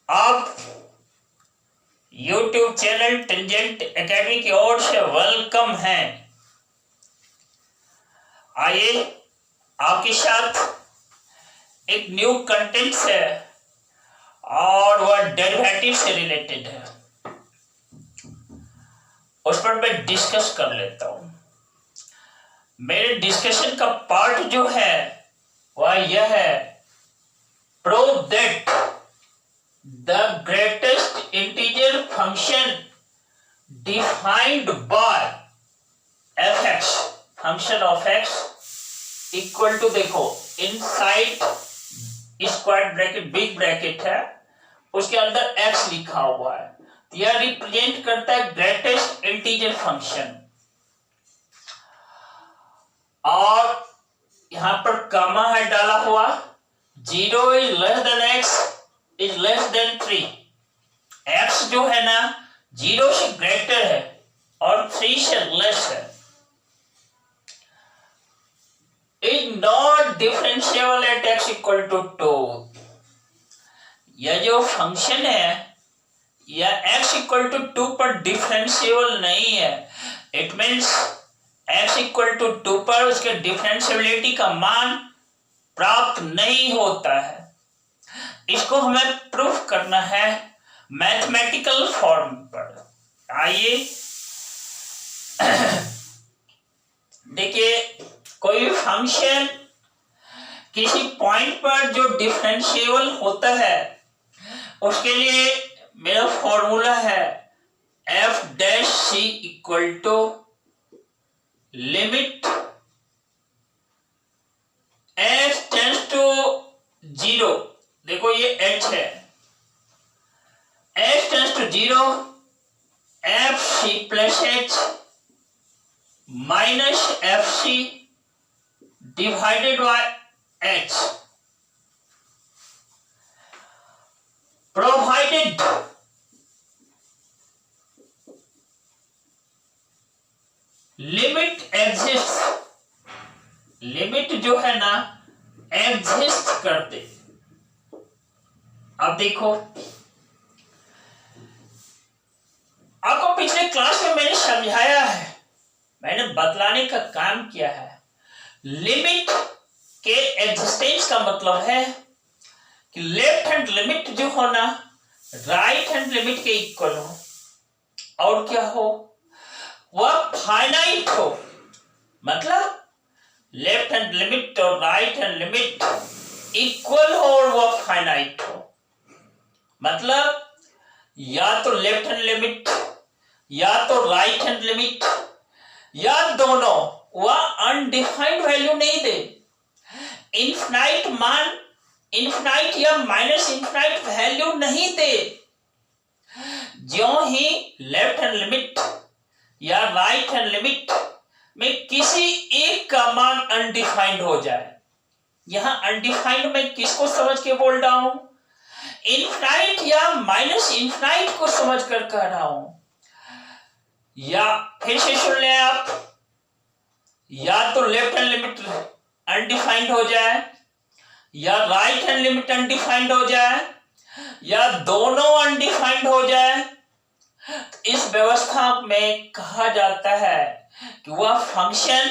आप YouTube channel tangent academy की ओर से वेलकम है। आइए आपके साथ एक न्यू कंटेंट है और वह डेरिवेटिव से रिलेटेड है, उस पर मैं डिस्कस कर लेता हूं। मेरे डिस्कशन का पार्ट जो है वह यह है, prove that the greatest integer function defined by fx function of x equal to, देखो inside square bracket big bracket है, उसके अंदर x लिखा हुआ है, यह रिप्रेजेंट करता है ग्रेटेस्ट इंटीजर फंक्शन। और यहां पर कामा है डाला हुआ, 0 is less than x is less than 3। x जो है ना 0 से ग्रेटर है और 3 से लेस है। Is not differentiable at x equal to 2। यह जो फंक्शन है यह x इक्वल टू 2 पर डिफरेंशिएबल नहीं है। It means x equal to 2 पर उसके डिफरेंशिएबिलिटी का मान प्राप्त नहीं होता है। इसको हमें प्रूफ करना है मैथमेटिकल फॉर्म पर। आइए देखिए, कोई भी फंक्शन किसी पॉइंट पर जो डिफरेंशिएबल होता है उसके लिए मेरा फॉर्मूला है f dash c equal to limit h tends to 0। देखो ये h है, h tends to 0 f c plus h minus f c divided by h, provided limit exist, limit जो है ना एग्जिस्ट करते। अब देखो, आपको पिछले क्लास में मैंने समझाया है, मैंने बतलाने का काम किया है। लिमिट के एग्जिस्टेंस का मतलब है कि लेफ्ट हैंड लिमिट जो हो ना राइट हैंड लिमिट के इक्वल हो, और क्या हो, वह फाइनाइट हो। मतलब लेफ्ट हैंड लिमिट और राइट हैंड लिमिट इक्वल हो और वह फाइनाइट हो। मतलब या तो लेफ्ट हैंड लिमिट या तो राइट हैंड लिमिट या दोनों वह अनडिफाइंड वैल्यू नहीं दे, इनफिनाइट मान, इनफिनाइट या माइनस इनफिनाइट वैल्यू नहीं दे। ज्यों ही लेफ्ट हैंड लिमिट या राइट हैंड लिमिट में किसी एक का मान अनडिफाइंड हो जाए, यहां अनडिफाइंड में किसको समझ के बोल रहा हूं, इनफिनाइट या माइनस इनफिनाइट को समझ कर कह रहा हूं। या फिर से सुन ले आप, या तो लेफ्ट हैंड लिमिट अनडिफाइंड हो जाए या राइट हैंड लिमिट अनडिफाइंड हो जाए या दोनों अनडिफाइंड हो जाए, इस व्यवस्था में कहा जाता है कि वह फंक्शन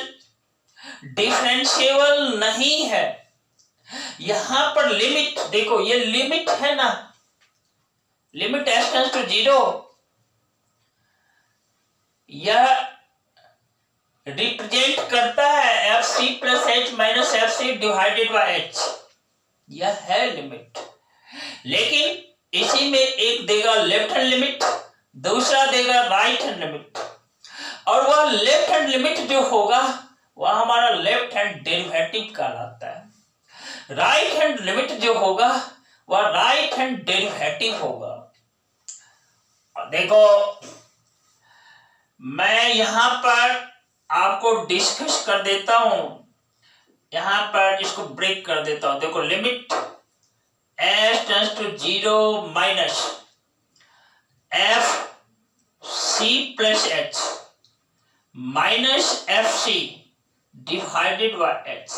डिफरेंशिएबल नहीं है। यहां पर लिमिट देखो, ये लिमिट है ना, लिमिट h टेंड्स टू 0, यह रिप्रेजेंट करता है fc plus h minus fc divided by h, यह है लिमिट। लेकिन इसी में एक देगा लेफ्ट हैंड लिमिट, दूसरा देगा राइट हैंड लिमिट, और वह लेफ्ट हैंड लिमिट जो होगा वह हमारा लेफ्ट हैंड डेरिवेटिव कहलाता है। राइट हैंड लिमिट जो होगा वह राइट हैंड डेरिवेटिव होगा। देखो, मैं यहां पर आपको डिस्कस कर देता हूं, यहां पर इसको ब्रेक कर देता हूं। देखो, limit h tends to 0 minus f c plus h minus f c divided by h।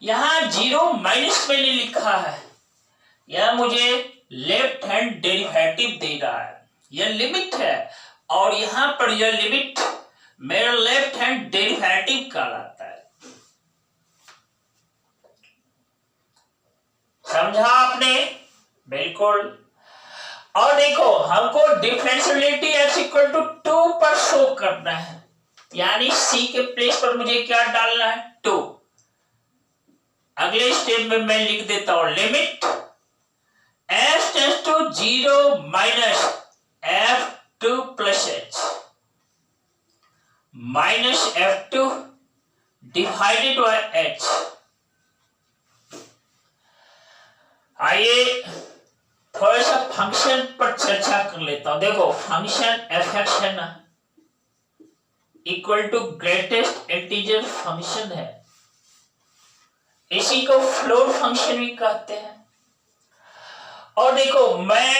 यहां 0 माइनस मैंने लिखा है, यह मुझे लेफ्ट हैंड डेरिवेटिव दे रहा है, यह लिमिट है, और यहां पर यह लिमिट मेरा लेफ्ट हैंड डेरिवेटिव कहलाता है। समझा आपने? बिल्कुल। और देखो, हमको डिफरेंशियबिलिटी x इक्वल टू 2 पर शो करना है, यानी c के प्लेस पर मुझे क्या डालना है? 2। अगले स्टेप में मैं लिख देता हूं limit f tends to 0 minus f2 plus h minus f2 divided by h। आइए थोड़ा सा फंक्शन पर चर्चा कर लेता हूं। देखो, फंक्शन f(x) है ना, equal to greatest integer function है, इसी को फ्लोर फंक्शन भी कहते हैं। और देखो, मैं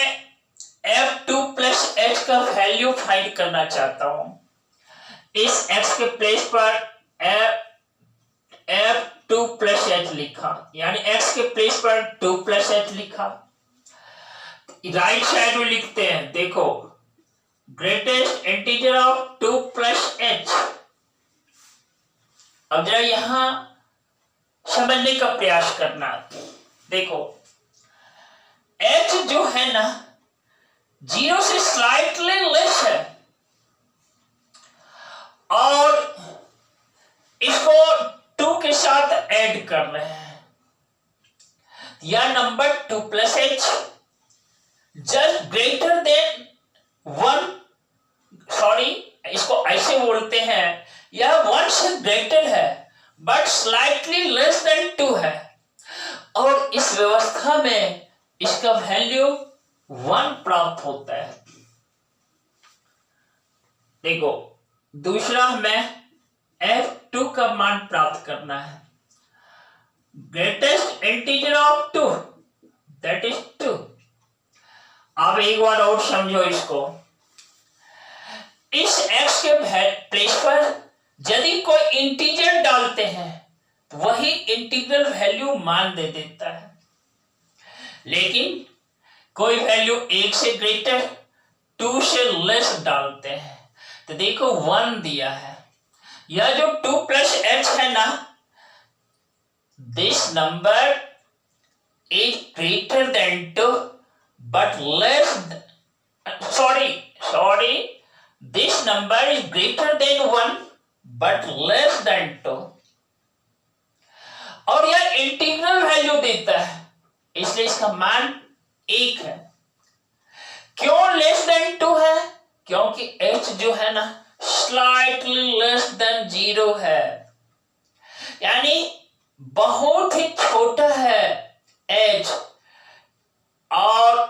f2 प्लस h का वैल्यू फाइंड करना चाहता हूं। इस x के प्लेस पर f2 प्लस h लिखा, यानी x के प्लेस पर 2 प्लस h लिखा। राइट साइड में लिखते हैं, देखो, greatest integer of 2 plus h। अब जरा यहां समझने का प्रयास करना। देखो, h जो है ना 0 से स्लाइटली लेस है, और इसको 2 के साथ ऐड कर रहे हैं। यह number 2 plus h just greater than 1, sorry इसको ऐसे बोलते हैं, यह 1 से ग्रेटर है बट स्लाइटली लेस देन 2 है, और इस व्यवस्था में इसका वैल्यू 1 प्राप्त होता है। देखो, दूसरा हमें f2 का मान प्राप्त करना है। Greatest integer of 2 that is 2। अब एक बार और समझो इसको। इस x के प्लेस पर यदि कोई इंटीजर डालते हैं तो वही इंटीग्रल वैल्यू मान दे देता है, लेकिन कोई वैल्यू 1 से ग्रेटर 2 से लेस डालते हैं तो देखो 1 दिया है। यह जो 2 प्लस h है ना, this number is greater than 2 but less, sorry this number is greater than 1 but less than 2, और यह इंटीग्रल वैल्यू देता है, इसलिए इसका मान 1 है। क्यों लेस देन 2 है? क्योंकि h जो है ना स्लाइटली लेस देन 0 है, यानी बहुत ही छोटा है h, और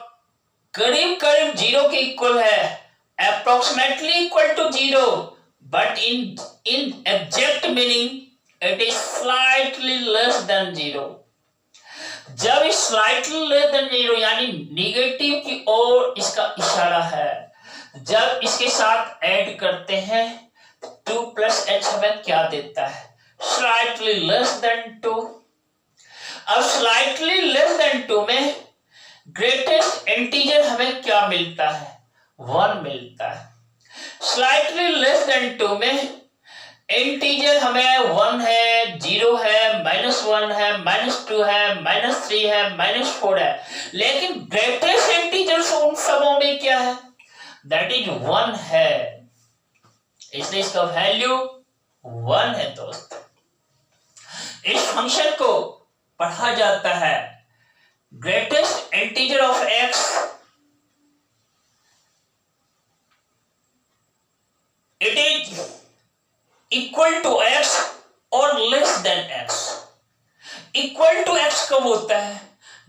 करीब करीब 0 के इक्वल है, approximately equal to 0, but in exact meaning it is slightly less than 0। जब इस स्लाइटली लेस देन 0 यानी निगेटिव की ओर इसका इशारा है, जब इसके साथ ऐड करते हैं 2 प्लस h हमें क्या देता है? Slightly less then 2। अब स्लाइटली लेस देन 2 में ग्रेटेस्ट इंटीजर हमें क्या मिलता है? 1 मिलता है। स्लाइटली लेस देन 2 में इंटीजर हमें 1 है, 0 है, -1 है, -2 है, -3 है, -4 है, लेकिन ग्रेटेस्ट इंटीजर उन सबों में क्या है? दैट इज 1 है, इसलिए इसका वैल्यू 1 है। दोस्त, इस फंक्शन को पढ़ा जाता है greatest integer of x it is equal to x और less than x। Equal to x कब होता है?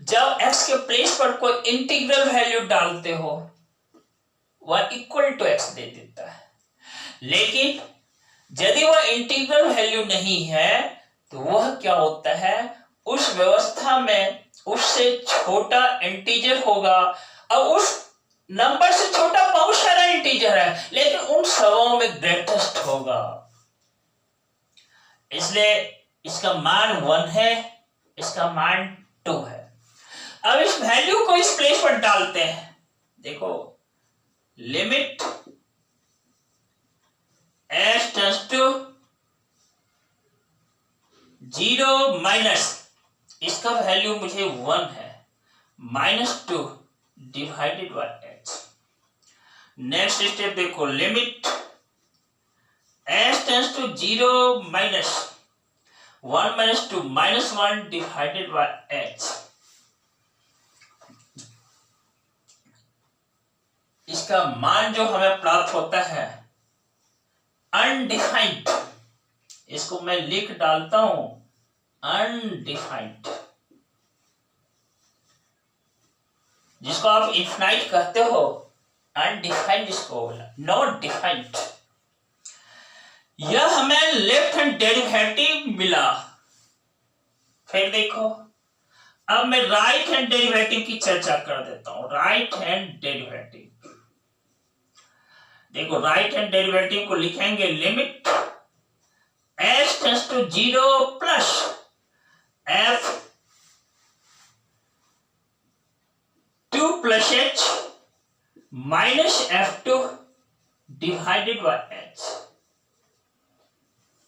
जब x के प्लेस पर कोई इंटीग्रल वैल्यू डालते हो, वह इक्वल टू x दे देता है, लेकिन यदि वह इंटीग्रल वैल्यू नहीं है तो वह क्या होता है? उस व्यवस्था में उससे छोटा इंटीजर होगा, और उस नंबर से छोटा बहुत सारा इंटीजर है, लेकिन उन सबों में ग्रेटेस्ट होगा, इसलिए इसका मान 1 है, इसका मान 2 है। अब इस वैल्यू को इस प्लेस पर डालते हैं। देखो limit s tends to 0 minus, इसका वैल्यू मुझे 1 है, -2 divided by h। Next step देखो, limit s tends to 0 minus 1 minus 2 -1 divided by h। इसका मान जो हमें प्राप्त होता है अनडिफाइंड, इसको मैं लिख डालता हूं अनडिफाइंड, जिसको आप इनफाइनाइट कहते हो, अनडिफाइंड इसको बोला, नॉट डिफाइंड। यह हमें लेफ्ट हैंड डेरिवेटिव मिला। फिर देखो, अब मैं राइट हैंड डेरिवेटिव की चर्चा कर देता हूं। राइट हैंड डेरिवेटिव, देखो राइट हैंड डेरिवेटिव को लिखेंगे limit s tends to 0 plus f 2 plus h minus f2 divided by h,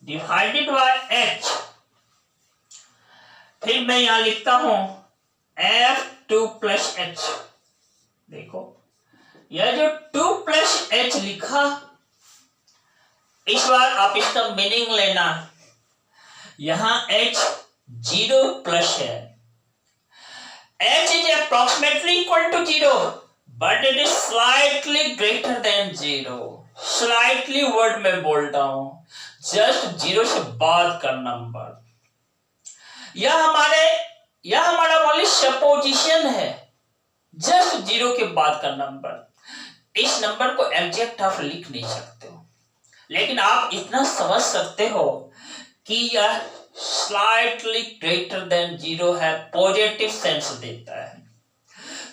divided by h। फिर मैं यहां लिखता हूं f2 प्लस h। देखो यह जो 2 प्लस h लिखा, इस बार आप इसका मीनिंग लेना। यहां h 0 प्लस है, h is approximately equal to 0 but it is slightly greater than 0। Slightly word में बोलता हूं, जस्ट 0 से बाद का नंबर। यह हमारा वाली सपोजिशन है, जस्ट 0 के बाद का नंबर। इस नंबर को एग्जैक्ट आप लिख नहीं सकते हो, लेकिन आप इतना समझ सकते हो कि यह स्लाइटली ग्रेटर देन 0 है, पॉजिटिव सेंस देता है।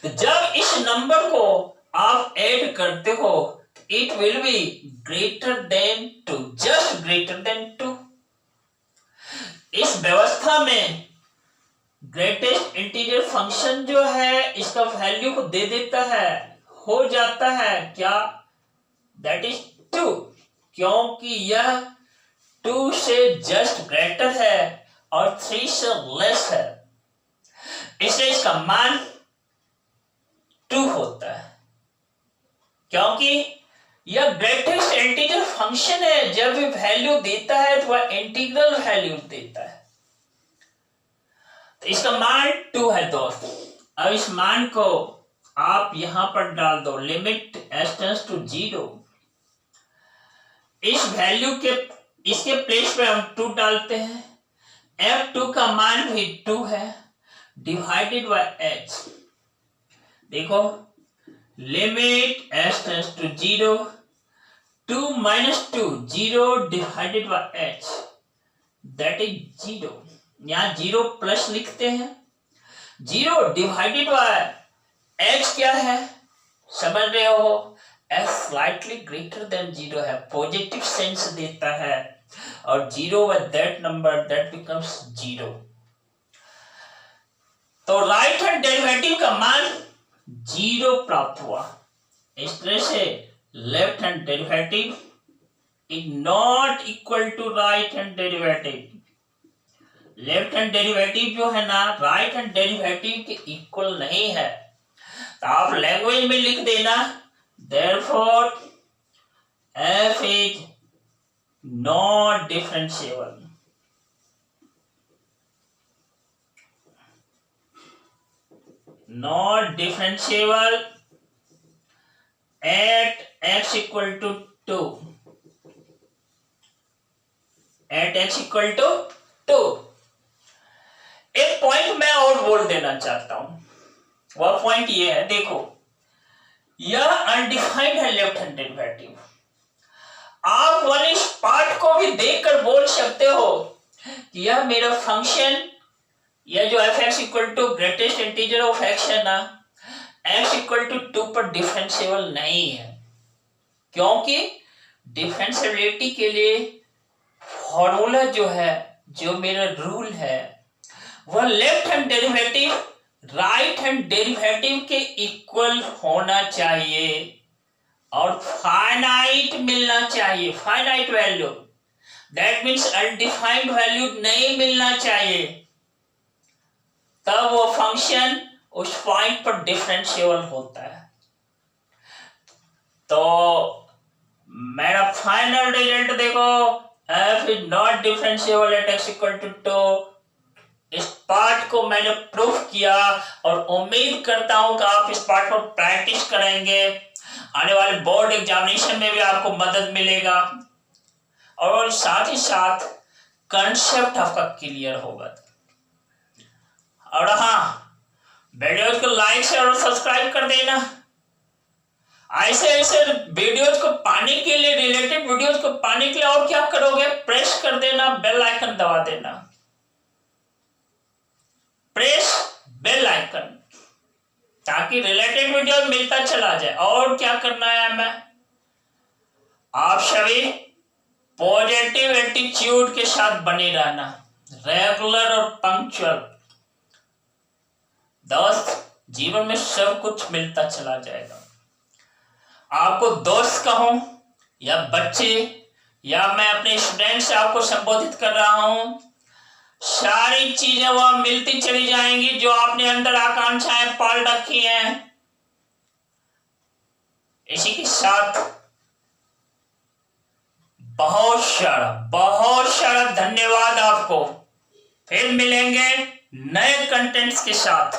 तो जब इस नंबर को आप ऐड करते हो, it will be greater than 2, just greater than 2। इस व्यवस्था में ग्रेटेस्ट इंटीजर फंक्शन जो है, इसका वैल्यू को दे देता है, हो जाता है क्या, दैट इज 2, क्योंकि यह 2 से जस्ट ग्रेटर है और 3 से लेस है, इसलिए इसका मान 2 होता है। क्योंकि यह ग्रेटेस्ट इंटीजर फंक्शन है, जब भी वैल्यू देता है तो वह इंटीग्रल वैल्यू देता है, तो इसका मान 2 है दोस्त। अब इस मान को आप यहां पर डाल दो, लिमिट s टेंड्स टू 0। इस वैल्यू के इसके प्लेस पे हम 2 डालते हैं, f2 का मान भी 2 है, डिवाइडेड बाय h। देखो limit s tends to 0, 2 minus 2 0 divided by h, that is 0। यहां 0 प्लस लिखते हैं, 0 डिवाइडेड बाय h क्या है, समझ रहे हो, s स्लाइटली ग्रेटर देन 0 है, पॉजिटिव सेंस देता है, और 0 with that number that becomes 0। तो राइट हैंड डेरिवेटिव का मान 0 प्राप्त हुआ। इस तरह से left hand derivative is not equal to right hand derivative. Left hand derivative जो है ना, राइट हैंड डेरिवेटिव के इक्वल नहीं है। तो आप लैंग्वेज में लिख देना, therefore f is not differentiable। not differentiable at x equal to 2, at x equal to 2। एक पॉइंट मैं और बोल देना चाहता हूं, वह पॉइंट ये है, देखो यह अनडिफाइंड है लेफ्ट हैंड डेरिवेटिव। आप वाले इस पार्ट को भी देखकर बोल सकते हो कि यह मेरा फंक्शन, यह जो f(x) equal to greatest integer of x है ना, x इक्वल टू 2 पर डिफरेंशिएबल नहीं है, क्योंकि डिफरेंशिएबिलिटी के लिए फॉर्मूला जो है, जो मेरा रूल है, वह left hand derivative right hand derivative के इक्वल होना चाहिए और फाइनाइट मिलना चाहिए, finite value, that means undefined value नहीं मिलना चाहिए, तब वो फंक्शन उस पॉइंट पर डिफरेंशिएबल होता है। तो मेरा फाइनल रिजल्ट देखो, f is not differentiable at x equal to 2। इस पार्ट को मैंने प्रूफ किया और उम्मीद करता हूं कि आप इस पार्ट पर प्रैक्टिस करेंगे, आने वाले बोर्ड एग्जामिनेशन में भी आपको मदद मिलेगा और साथ ही साथ कंसेप्ट आपका क्लियर होगा। और हाँ, वीडियोज को लाइक शेयर और सब्सक्राइब कर देना। ऐसे ऐसे वीडियोज को पाने के लिए, रिलेटेड वीडियोज को पाने के लिए और क्या करोगे, प्रेस कर देना, बेल आइकन दबा देना, प्रेस बेल आइकन, ताकि रिलेटेड वीडियो मिलता चला जाए। और क्या करना है हमें, आप सभी पॉजिटिव एटीट्यूड के साथ बने रहना, रेगुलर और पंक्चुअल। दोस्त, जीवन में सब कुछ मिलता चला जाएगा। आपको दोस्त कहूं या बच्चे या मैं अपने स्टूडेंट से आपको संबोधित कर रहा हूं, सारी चीजें वह मिलती चली जाएंगी जो आपने अंदर आकांक्षाएं पाल रखी हैं। इसी के साथ बहुत सारा धन्यवाद आपको। फिर मिलेंगे नए कंटेंट्स के साथ।